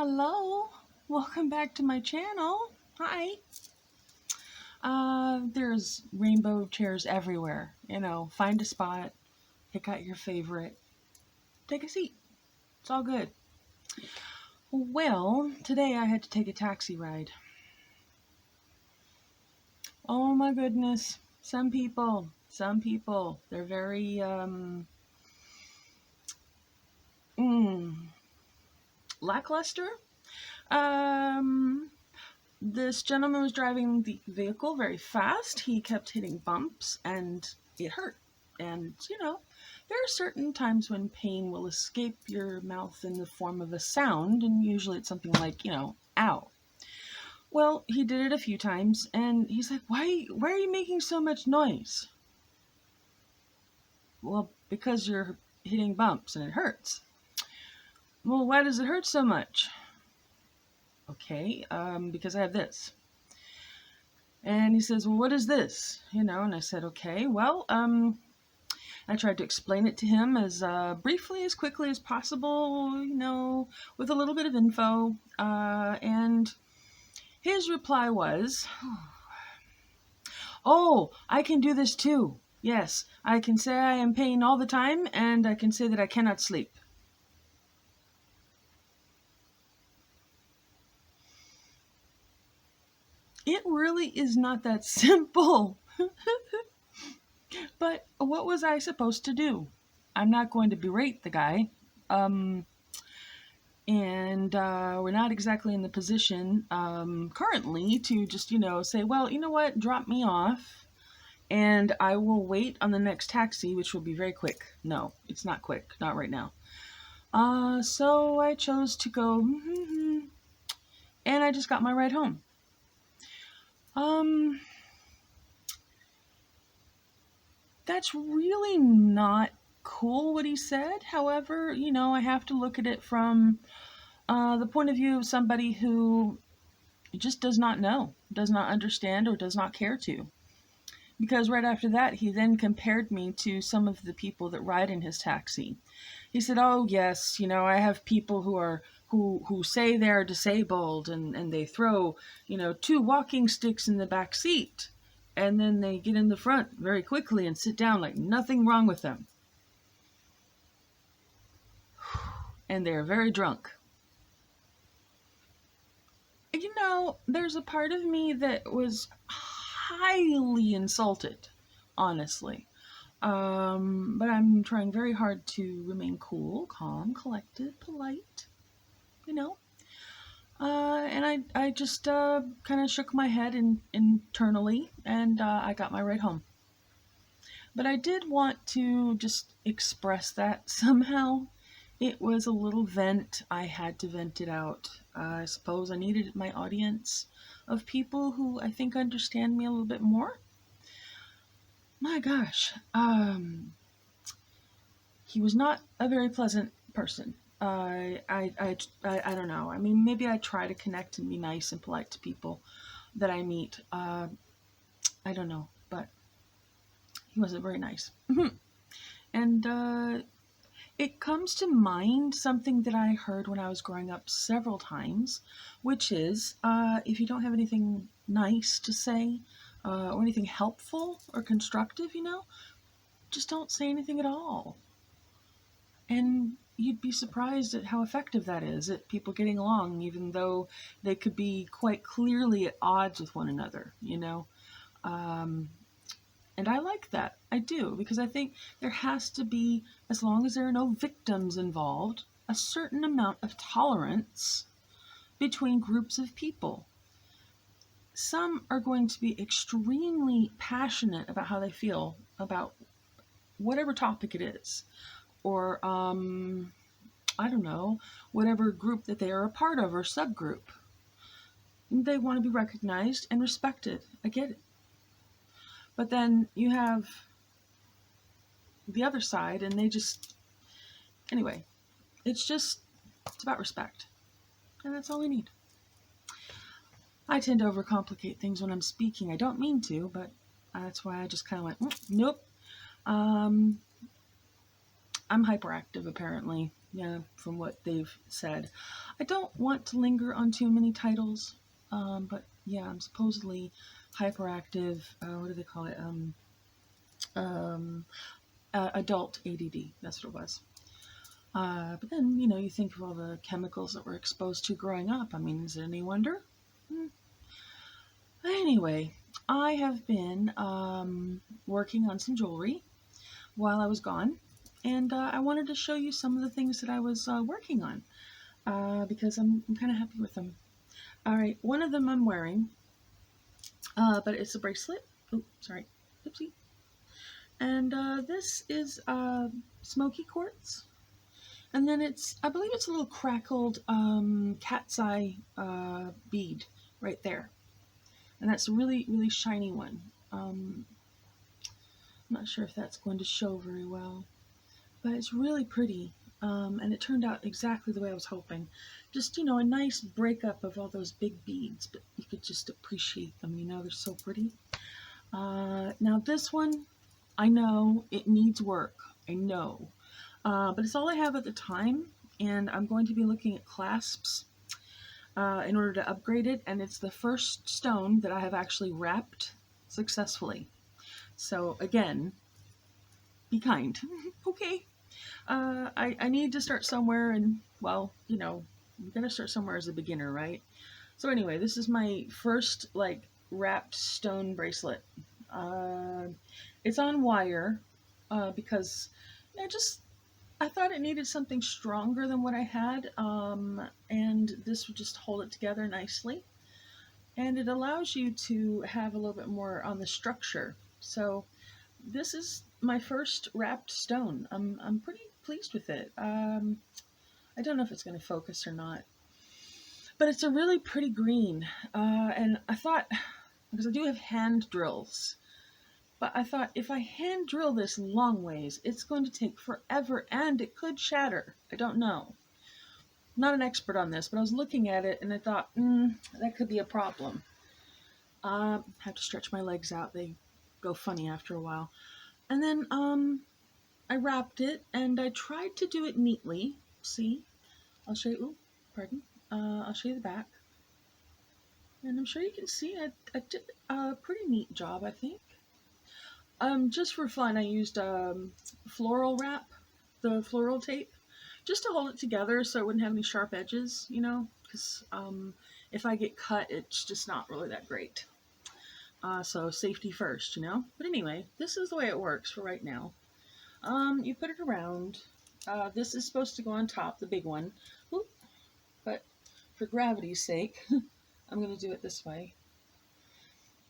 Hello, welcome back to my channel. Hi. There's rainbow chairs everywhere. Find a spot, pick out your favorite, take a seat. It's all good. Well, today I had to take a taxi ride. Oh my goodness. Some people, they're very, lackluster. Um, This gentleman was driving the vehicle very fast. He kept hitting bumps and it hurt. And, there are certain times when pain will escape your mouth in the form of a sound, and usually it's something like, ow. Well, he did it a few times, and he's like, why are you making so much noise? Well, because you're hitting bumps and it hurts. Well, why does it hurt so much? Okay, because I have this. And he says, well, what is this? And I said, okay, well, I tried to explain it to him as briefly, as quickly as possible, with a little bit of info. And his reply was, oh, I can do this too. Yes, I can say I am in pain all the time, and I can say that I cannot sleep. It really is not that simple. But what was I supposed to do? I'm not going to berate the guy. And we're not exactly in the position currently to just, say, well, you know what, drop me off and I will wait on the next taxi, which will be very quick. No, it's not quick, not right now. So I chose to go, and I just got my ride home. That's really not cool what he said. However, I have to look at it from the point of view of somebody who just does not know, does not understand, or does not care to. Because right after that, he then compared me to some of the people that ride in his taxi. He said, oh, yes, I have people who say they're disabled and they throw, 2 walking sticks in the back seat. And then they get in the front very quickly and sit down like nothing wrong with them. And they're very drunk. There's a part of me that was highly insulted, honestly. But I'm trying very hard to remain cool, calm, collected, polite, And I just kind of shook my head internally, and I got my ride home. But I did want to just express that somehow. It was a little vent. I had to vent it out. I suppose I needed my audience of people who I think understand me a little bit more. My gosh. He was not a very pleasant person. I don't know. I mean, maybe I try to connect and be nice and polite to people that I meet. I don't know, but he wasn't very nice. And it comes to mind something that I heard when I was growing up several times, which is if you don't have anything nice to say or anything helpful or constructive, just don't say anything at all. And you'd be surprised at how effective that is at people getting along, even though they could be quite clearly at odds with one another, And I like that. I do, because I think there has to be, as long as there are no victims involved, a certain amount of tolerance between groups of people. Some are going to be extremely passionate about how they feel about whatever topic it is, or I don't know, whatever group that they are a part of or subgroup. They want to be recognized and respected. I get it. But then you have the other side, and anyway, it's about respect. And that's all we need. I tend to overcomplicate things when I'm speaking. I don't mean to, but that's why I just kind of went, nope. I'm hyperactive, apparently. Yeah, from what they've said. I don't want to linger on too many titles, but yeah, I'm supposedly hyperactive. What do they call it? Um, Adult ADD. That's what it was. But then, you think of all the chemicals that we're exposed to growing up. I mean, is it any wonder? Hmm. Anyway, I have been working on some jewelry while I was gone, and I wanted to show you some of the things that I was working on because I'm kind of happy with them. All right, one of them I'm wearing, but it's a bracelet. Oh, sorry. Oopsie. And this is smoky quartz. And then I believe it's a little crackled cat's eye bead right there. And that's a really, really shiny one. I'm not sure if that's going to show very well, but it's really pretty. And it turned out exactly the way I was hoping. Just, a nice breakup of all those big beads, but you could just appreciate them, they're so pretty. Now this one, I know it needs work. I know. But it's all I have at the time, and I'm going to be looking at clasps in order to upgrade it, and it's the first stone that I have actually wrapped successfully. So again, be kind. Okay. I need to start somewhere, and well, you gotta start somewhere as a beginner, right? So anyway, this is my first wrapped stone bracelet. Uh, it's on wire because just I thought it needed something stronger than what I had, and this would just hold it together nicely. And it allows you to have a little bit more on the structure. So this is my first wrapped stone. I'm pretty pleased with it. I don't know if it's going to focus or not, but it's a really pretty green. And I thought, because I do have hand drills, but I thought if I hand drill this long ways, it's going to take forever and it could shatter. I don't know. I'm not an expert on this, but I was looking at it and I thought, that could be a problem. I have to stretch my legs out. They go funny after a while. And then I wrapped it and I tried to do it neatly. See? I'll show you. Ooh, pardon. I'll show you the back. And I'm sure you can see I did a pretty neat job, I think. Just for fun, I used floral wrap, the floral tape, just to hold it together so it wouldn't have any sharp edges, because if I get cut, it's just not really that great. So safety first, But anyway, this is the way it works for right now. You put it around. This is supposed to go on top, the big one. Oop, but for gravity's sake, I'm going to do it this way.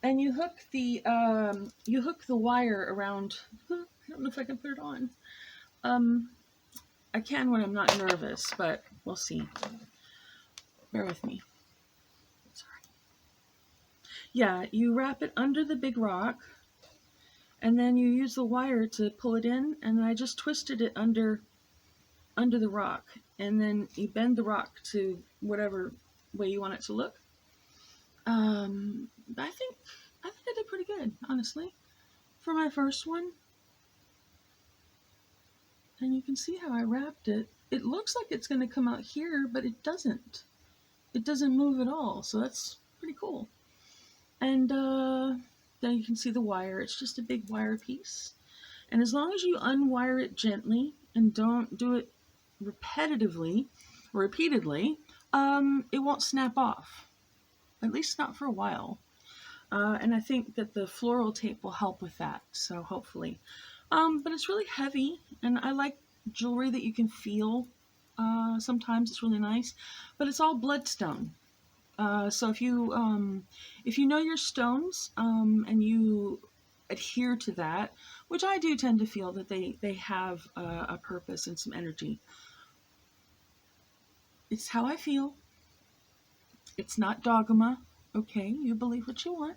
And you hook the wire around. I don't know if I can put it on. I can when I'm not nervous, but we'll see. Bear with me. Sorry. Yeah, you wrap it under the big rock, and then you use the wire to pull it in, and I just twisted it under the rock, and then you bend the rock to whatever way you want it to look. I think I did pretty good, honestly, for my first one. And you can see how I wrapped it. It looks like it's going to come out here, but it doesn't. It doesn't move at all, so that's pretty cool. And then you can see the wire. It's just a big wire piece. And as long as you unwire it gently and don't do it repeatedly, it won't snap off. At least not for a while. And I think that the floral tape will help with that, so hopefully. But it's really heavy, and I like jewelry that you can feel. Sometimes it's really nice, but it's all bloodstone. So if you know your stones and you adhere to that, which I do tend to feel that they have a purpose and some energy. It's how I feel. It's not dogma. Okay, you believe what you want.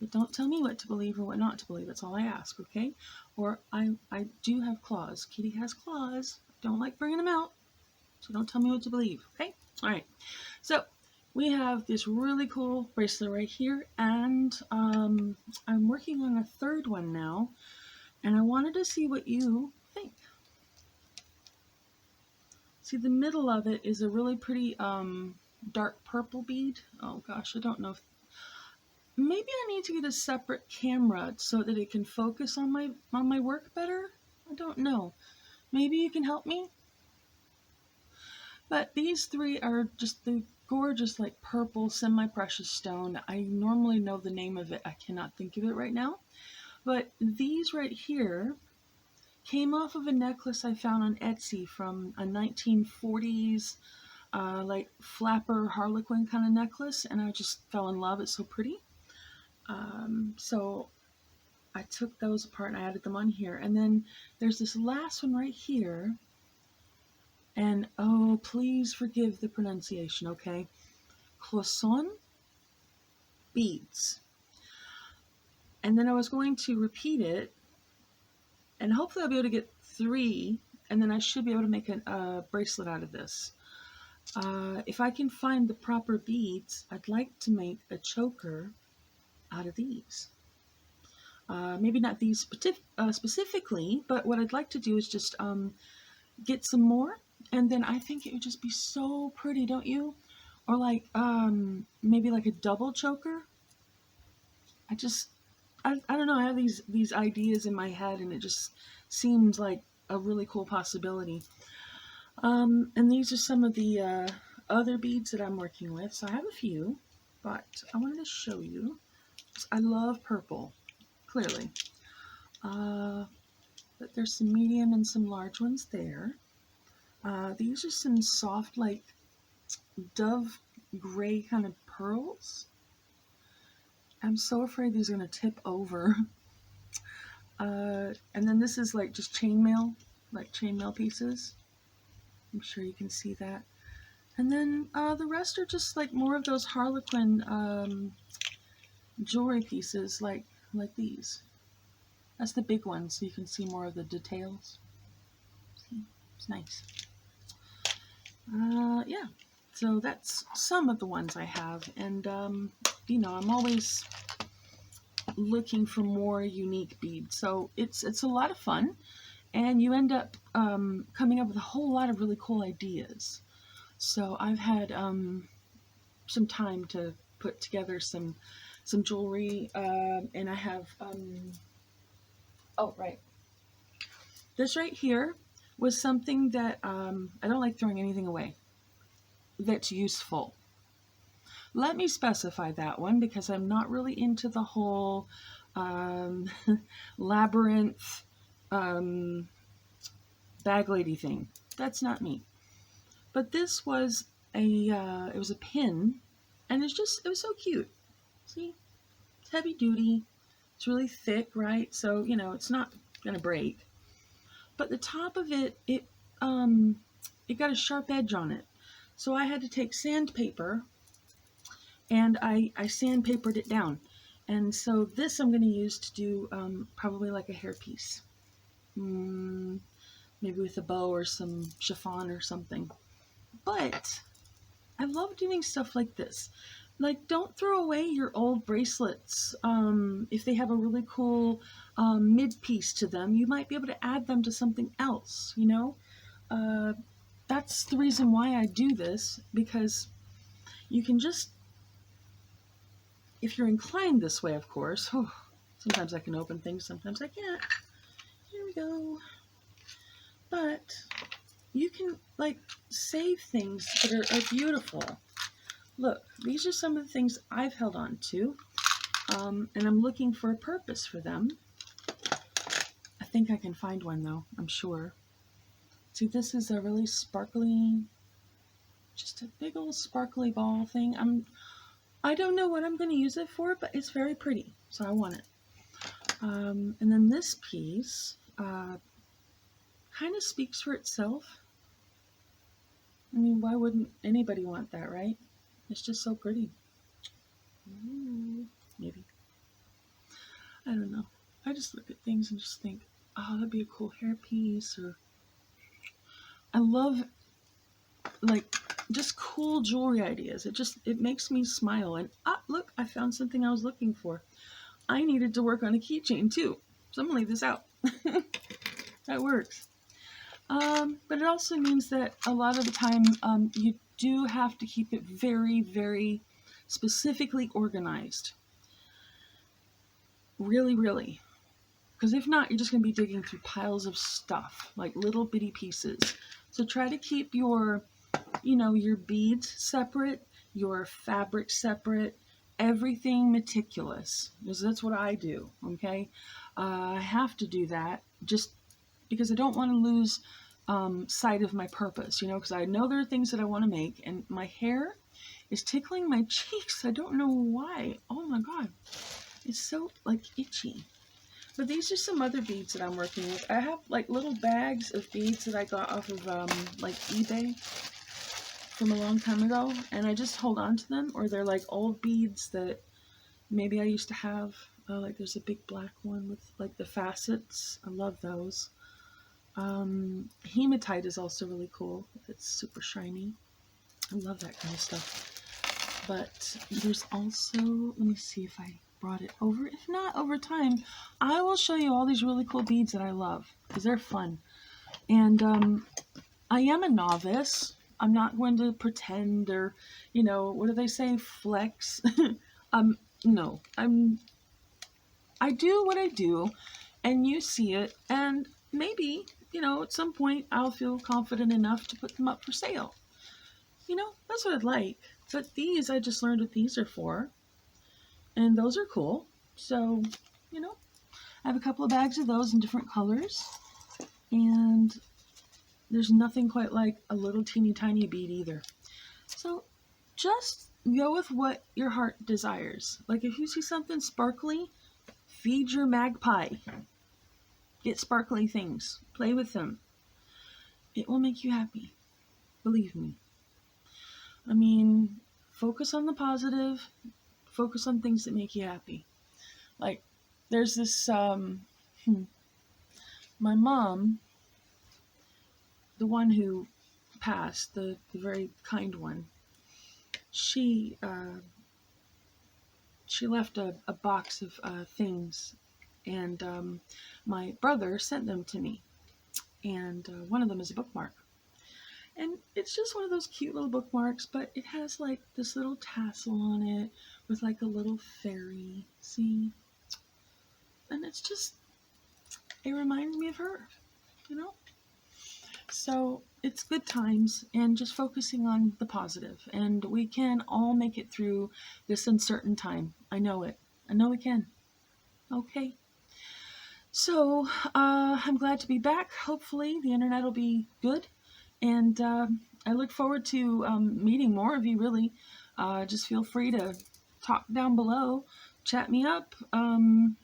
But don't tell me what to believe or what not to believe. That's all I ask, okay? Or I do have claws. Kitty has claws. Don't like bringing them out. So don't tell me what to believe, okay? All right. So we have this really cool bracelet right here. And I'm working on a third one now. And I wanted to see what you think. See, the middle of it is a really pretty dark purple bead. Oh gosh, I don't know if maybe I need to get a separate camera so that it can focus on my work better. I don't know. Maybe you can help me. But these three are just the gorgeous, like purple semi-precious stone. I normally know the name of it. I cannot think of it right now. But these right here came off of a necklace I found on Etsy from a 1940s like flapper harlequin kind of necklace, and I just fell in love. It's so pretty. So I took those apart and I added them on here. And then there's this last one right here. And oh, please forgive the pronunciation, okay? Cloisonne beads. And then I was going to repeat it, and hopefully I'll be able to get 3, and then I should be able to make a bracelet out of this. If I can find the proper beads, I'd like to make a choker out of these. Maybe not these specifically, but what I'd like to do is just get some more, and then I think it would just be so pretty, don't you? Or like maybe like a double choker. I don't know, I have these ideas in my head, and it just seems like a really cool possibility. And these are some of the other beads that I'm working with. So I have a few, but I wanted to show you. I love purple, clearly. But there's some medium and some large ones there. These are some soft, like dove gray kind of pearls. I'm so afraid these are going to tip over. And then this is like just chainmail, like chainmail pieces. I'm sure you can see that. And then the rest are just like more of those harlequin jewelry pieces, like these. That's the big one, so you can see more of the details. See? It's nice. Yeah, so that's some of the ones I have, and you know, I'm always looking for more unique beads. So it's a lot of fun, and you end up coming up with a whole lot of really cool ideas. So I've had some time to put together some jewelry, and I have oh right, this right here was something that I don't like throwing anything away that's useful. Let me specify that one, because I'm not really into the whole labyrinth bag lady thing. That's not me. But this was it was a pin, and it was so cute. See, it's heavy duty. It's really thick, right? So you know it's not gonna break. But the top of it got a sharp edge on it. So I had to take sandpaper, and I sandpapered it down. And so this I'm going to use to do probably like a hairpiece. Maybe with a bow or some chiffon or something. But I love doing stuff like this. Like, don't throw away your old bracelets. If they have a really cool mid-piece to them, you might be able to add them to something else, you know? That's the reason why I do this, because you can just, if you're inclined this way, of course, sometimes I can open things, sometimes I can't. Here we go. But you can, like, save things that are beautiful. Look, these are some of the things I've held on to, and I'm looking for a purpose for them. I think I can find one, though, I'm sure. See, this is a really sparkly, just a big old sparkly ball thing. I don't know what I'm going to use it for, but it's very pretty, so I want it. And then this piece kind of speaks for itself. I mean, why wouldn't anybody want that, right? It's just so pretty. Ooh, maybe. I don't know. I just look at things and just think, oh, that'd be a cool hairpiece. Or I love, like, just cool jewelry ideas. It makes me smile. And look, I found something I was looking for. I needed to work on a keychain too. So I'm gonna leave this out. That works. But it also means that a lot of the time you do have to keep it very, very specifically organized. Really, really. Because if not, you're just going to be digging through piles of stuff, like little bitty pieces. So try to keep your, your beads separate, your fabric separate, everything meticulous. Because that's what I do, okay? I have to do that just because I don't want to lose sight of my purpose, because I know there are things that I want to make, and my hair is tickling my cheeks. I don't know why. Oh my God. It's so, itchy. But these are some other beads that I'm working with. I have, little bags of beads that I got off of, eBay from a long time ago, and I just hold on to them, or they're, old beads that maybe I used to have. There's a big black one with, the facets. I love those. Hematite is also really cool. It's super shiny. I love that kind of stuff. But there's also, let me see if I brought it over. If not, over time, I will show you all these really cool beads that I love because they're fun. And I am a novice. I'm not going to pretend or, what do they say? Flex. No, I do what I do, and you see it, and maybe, at some point I'll feel confident enough to put them up for sale. That's what I'd like. But these, I just learned what these are for, and those are cool. So, I have a couple of bags of those in different colors, and there's nothing quite like a little teeny tiny bead either. So, just go with what your heart desires. Like if you see something sparkly, feed your magpie. Get sparkly things. Play with them. It will make you happy. Believe me. I mean, focus on the positive. Focus on things that make you happy. Like, there's this, my mom, the one who passed, the very kind one, she left a box of things, and my brother sent them to me. And one of them is a bookmark. And it's just one of those cute little bookmarks, but it has this little tassel on it with a little fairy. See? And it's just, it reminds me of her, So it's good times and just focusing on the positive. And we can all make it through this uncertain time. I know it. I know we can. Okay. So I'm glad to be back. Hopefully the internet will be good. And I look forward to meeting more of you, really. Just feel free to talk down below. Chat me up.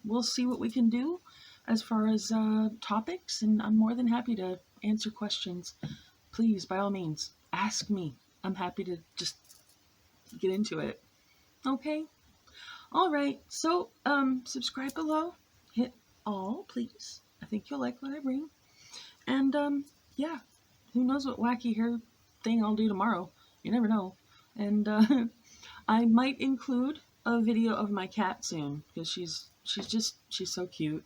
We'll see what we can do as far as topics. And I'm more than happy to answer questions. Please, by all means, ask me. I'm happy to just get into it. Okay? All right. So subscribe below. Hit all, please. I think you'll like what I bring. And yeah. Who knows what wacky hair thing I'll do tomorrow. You never know. And I might include a video of my cat soon because she's so cute.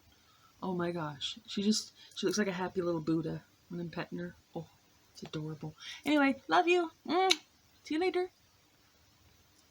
Oh my gosh. She looks like a happy little Buddha when I'm petting her. Oh, it's adorable. Anyway, love you. See you later.